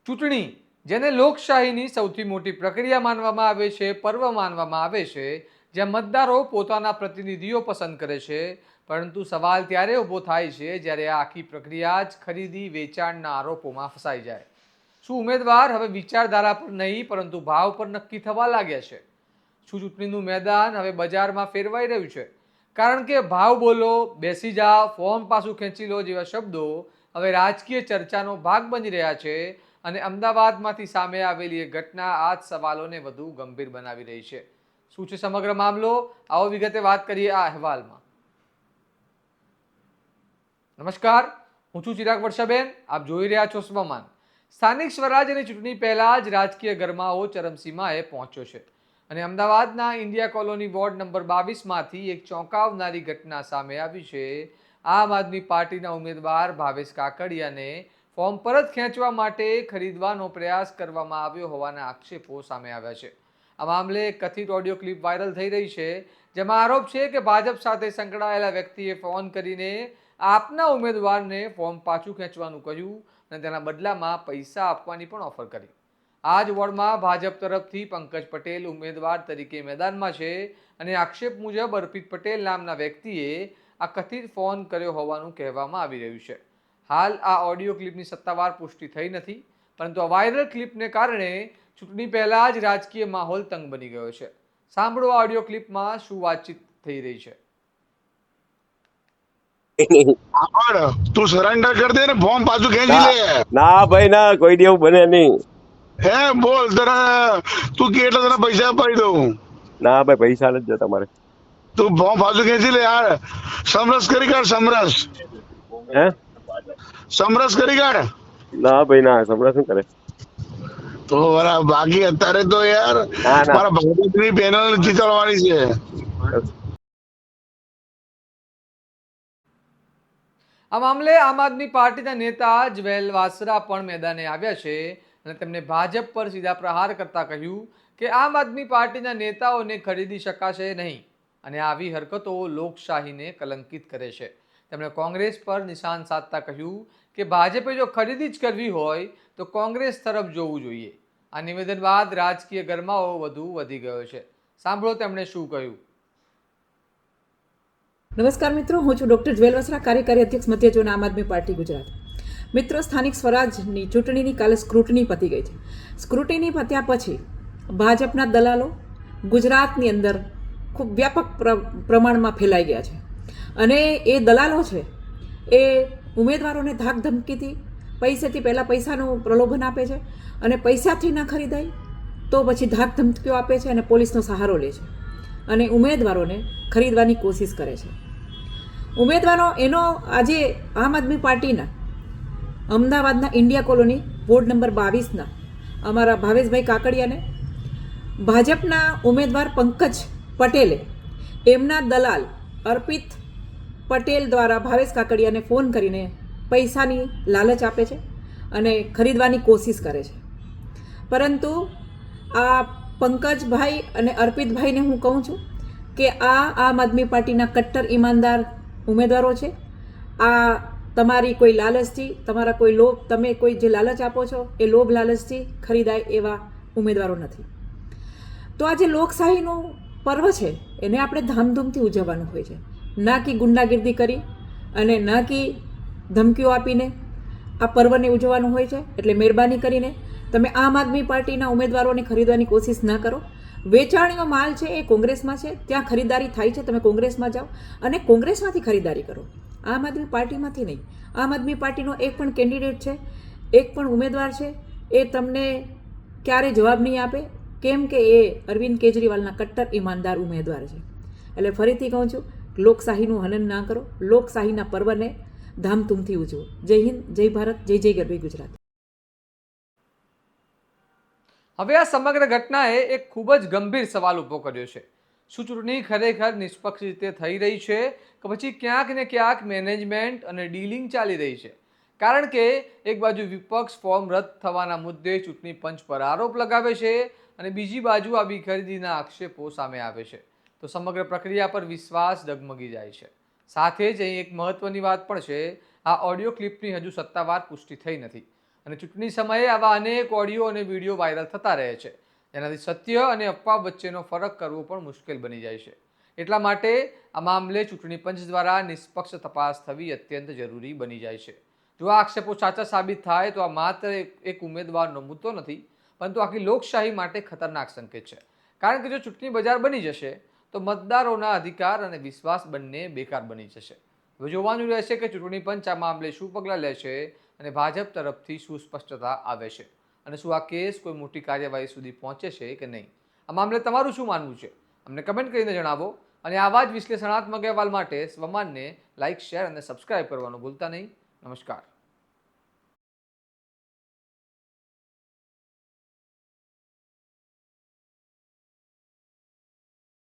ચૂંટણી જેને લોકશાહીની સૌથી મોટી પ્રક્રિયા માનવામાં આવે છે, પર્વ માનવામાં આવે છે, જ્યાં મતદારો પોતાના પ્રતિનિધિઓ પસંદ કરે છે, પરંતુ સવાલ ત્યારે ઊભો થાય છે જ્યારે આ આખી પ્રક્રિયા જ ખરીદી વેચાણના આરોપોમાં ફસાઈ જાય. શું ઉમેદવાર હવે વિચારધારા પર નહીં પરંતુ ભાવ પર નક્કી થવા લાગ્યા છે? શું ચૂંટણીનું મેદાન હવે બજારમાં ફેરવાઈ રહ્યું છે? કારણ કે ભાવ બોલો, બેસી જાઓ, ફોર્મ પાછું ખેંચી લો જેવા શબ્દો હવે રાજકીય ચર્ચાનો ભાગ બની રહ્યા છે અને અમદાવાદમાંથી સામે આવેલી એક ઘટના આ જ સવાલોને વધુ ગંભીર બનાવી રહી છે. શું છે સમગ્ર મામલો? આવો વિગતે વાત કરીએ આ અહેવાલમાં. નમસ્કાર, હું છું ચિરાગ વર્ષાબેન. આપ જોઈ રહ્યા છો સ્વમાન. સ્થાનિક સ્વરાજ્યની ચૂંટણી પહેલા જ રાજકીય ગરમાવો ચરમસીમાએ પહોંચ્યો છે અને અમદાવાદના ઇન્ડિયા કોલોની વોર્ડ નંબર 22માંથી એક ચોંકાવનારી ઘટના સામે આવી છે. આમ આદમી પાર્ટીના ઉમેદવાર ભાવેશ કાકડિયાને ફોર્મ પરત ખેંચવા માટે ખરીદવાનો પ્રયાસ કરવામાં આવ્યો હોવાના આક્ષેપો સામે આવ્યા છે. આ મામલે એક કથિત ઓડિયો ક્લિપ વાયરલ થઈ રહી છે, જેમાં આરોપ છે કે ભાજપ સાથે સંકળાયેલા વ્યક્તિએ ફોન કરીને આપના ઉમેદવારને ફોર્મ પાછું ખેંચવાનું કહ્યું અને તેના બદલામાં પૈસા આપવાની પણ ઓફર કરી. આ જ વોર્ડમાં ભાજપ તરફથી પંકજ પટેલ ઉમેદવાર તરીકે મેદાનમાં છે અને આક્ષેપ મુજબ અર્પિત પટેલ નામના વ્યક્તિએ આ કથિત ફોન કર્યો હોવાનું કહેવામાં આવી રહ્યું છે. હાલ આ ઓડિયો ક્લિપની સત્તાવાર પુષ્ટિ થઈ નથી, પરંતુ આ વાયરલ ક્લિપને કારણે ચૂંટણી પહેલા જ રાજકીય માહોલ તંગ બની ગયો છે. સાંભળો આ ઓડિયો ક્લિપમાં શું વાતચીત થઈ રહી છે. તું સરેન્ડર કર દે ને, ફોર્મ પાછું ખેંચી લે. ના ભાઈ ના, કોઈ દી એવું બને નહીં. હે બોલ, તને તું કેટલા તને પૈસા અપાઈ દઉં? ના ભાઈ, પૈસા નથી જો તમારે. તું ફોર્મ પાછું ખેંચી લે યાર. સમરસ કરી કાઢ, સમરસ હે સમરસ કરી કાઢ. ના ભાઈ ના, સમરા શું કરે? તો બાકી અત્યારે તો યાર ના ના, મારા ભાજપની પેનલ જીતવાની છે. આ મામલે આમ આદમી પાર્ટીના નેતા જ્વેલ વાસરા પણ મેદાને આવ્યા છે અને તેમને ભાજપ પર સીધા પ્રહાર કરતા કહ્યું કે આમ આદમી પાર્ટીના નેતાઓને ખરીદી શકાશે નહીં અને આવી હરકતો લોકશાહીને કલંકિત કરે છે. તેમણે કોંગ્રેસ પર નિશાન સાધતા કહ્યું કે ભાજપે જો ખરીદી જ કરવી હોય તો કોંગ્રેસ તરફ જોવું જોઈએ. આ નિવેદન બાદ રાજકીય ગરમાવો વધુ વધી ગયો છે. સાંભળો તેમણે શું કહ્યું. નમસ્કાર મિત્રો, હું છું ડૉક્ટર જ્વેલ વસરા, કાર્યકારી અધ્યક્ષ મધ્ય ઝોન આમ આદમી પાર્ટી ગુજરાત. મિત્રો, સ્થાનિક સ્વરાજની ચૂંટણીની કાલે સ્ક્રુટની પતી ગઈ છે. સ્ક્રુટની પત્યા પછી ભાજપના દલાલો ગુજરાતની અંદર ખૂબ વ્યાપક પ્રમાણમાં ફેલાઈ ગયા છે અને એ દલાલો છે એ ઉમેદવારોને ધાક ધમકીથી પૈસેથી પહેલાં પૈસાનું પ્રલોભન આપે છે અને પૈસાથી ના ખરીદાય તો પછી ધાક ધમકીઓ આપે છે અને પોલીસનો સહારો લે છે અને ઉમેદવારોને ખરીદવાની કોશિશ કરે છે. ઉમેદવારો એનો આજે આમ આદમી પાર્ટીના અમદાવાદના ઇન્ડિયા કોલોની વોર્ડ નંબર 22ના અમારા ભાવેશભાઈ કાકડિયાને ભાજપના ઉમેદવાર પંકજ પટેલે એમના દલાલ અર્પિત પટેલ દ્વારા ભાવેશ કાકડિયાને ફોન કરીને પૈસાની લાલચ આપે છે અને ખરીદવાની કોશિશ કરે છે. પરંતુ આ પંકજભાઈ અને અર્પિતભાઈને હું કહું છું કે આ આમ આદમી પાર્ટીના કટ્ટર ઈમાનદાર ઉમેદવારો છે. આ તમારી કોઈ લાલચથી, તમારા કોઈ લોભ, તમે કોઈ જે લાલચ આપો છો એ લોભ લાલચથી ખરીદાય એવા ઉમેદવારો નથી. તો આ જે લોકશાહીનું પર્વ છે એને આપણે ધામધૂમથી ઉજવવાનું હોય છે, ના કે ગુંડાગીર્દી કરી અને ના કે ધમકીઓ આપીને આ પર્વને ઉજવવાનું હોય છે. એટલે મહેરબાની કરીને તમે આમ આદમી પાર્ટીના ઉમેદવારોને ખરીદવાની કોશિશ ના કરો. વેચાણીનો માલ છે એ કોંગ્રેસમાં છે, ત્યાં ખરીદારી થાય છે. તમે કોંગ્રેસમાં જાઓ અને કોંગ્રેસમાંથી ખરીદારી કરો, આમ આદમી પાર્ટીમાંથી નહીં. આમ આદમી પાર્ટીનો એક પણ કેન્ડિડેટ છે, એક પણ ઉમેદવાર છે એ તમને ક્યારેય જવાબ નહીં આપે, કેમ કે એ અરવિંદ કેજરીવાલના કટ્ટર ઈમાનદાર ઉમેદવાર છે. એટલે ફરીથી કહું છું, લોકશાહીનું હનન ના કરો, લોકશાહીના પર્વને ધામધૂમથી ઉજવો. જય હિન્દ, જય ભારત, જય જય ગરવી ગુજરાત. હવે આ સમગ્ર ઘટનાએ એક ખૂબ જ ગંભીર સવાલ ઊભો કર્યો છે. શું ચૂંટણી ખરેખર નિષ્પક્ષ રીતે થઈ રહી છે કે પછી ક્યાંક ને ક્યાંક મેનેજમેન્ટ અને ડીલિંગ ચાલી રહી છે? કારણ કે એક બાજુ વિપક્ષ ફોર્મ રદ થવાના મુદ્દે ચૂંટણી પંચ પર આરોપ લગાવે છે અને બીજી બાજુ આવી ખરીદીના આક્ષેપો સામે આવે છે, તો સમગ્ર પ્રક્રિયા પર વિશ્વાસ ડગમગી જાય છે. સાથે જ અહીં એક મહત્વની વાત પણ છે, આ ઓડિયો ક્લિપની હજુ સત્તાવાર પુષ્ટિ થઈ નથી અને ચૂંટણી સમયે આવા અનેક ઓડિયો અને વિડીયો વાયરલ થતા રહે છે, જેનાથી સત્ય અને અફવા વચ્ચેનો ફરક કરવો પણ મુશ્કેલ બની જાય છે. એટલા માટે આ મામલે ચૂંટણી પંચ દ્વારા નિષ્પક્ષ તપાસ થવી અત્યંત જરૂરી બની જાય છે. જો આ આક્ષેપો સાચા સાબિત થાય તો આ માત્ર એક ઉમેદવારનો મુદ્દો નથી, પરંતુ આખી લોકશાહી માટે ખતરનાક સંકેત છે. કારણ કે જો ચૂંટણી બજાર બની જશે તો મતદારોના અધિકાર અને વિશ્વાસ બંને બેકાર બની જશે. હવે જોવાનું રહેશે કે ચૂંટણી પંચ આ મામલે શું પગલાં લેશે અને ભાજપ તરફથી શું સ્પષ્ટતા આવે છે, અને શું આ કેસ કોઈ મોટી કાર્યવાહી સુધી પહોંચે છે કે નહીં. આ મામલે તમારું શું માનવું છે, અમને કમેન્ટ કરીને જણાવો. અને આવા જ વિશ્લેષણાત્મક અહેવાલ માટે સ્વમાનને લાઇક, શેર અને સબસ્ક્રાઇબ કરવાનું ભૂલતા નહીં. નમસ્કાર.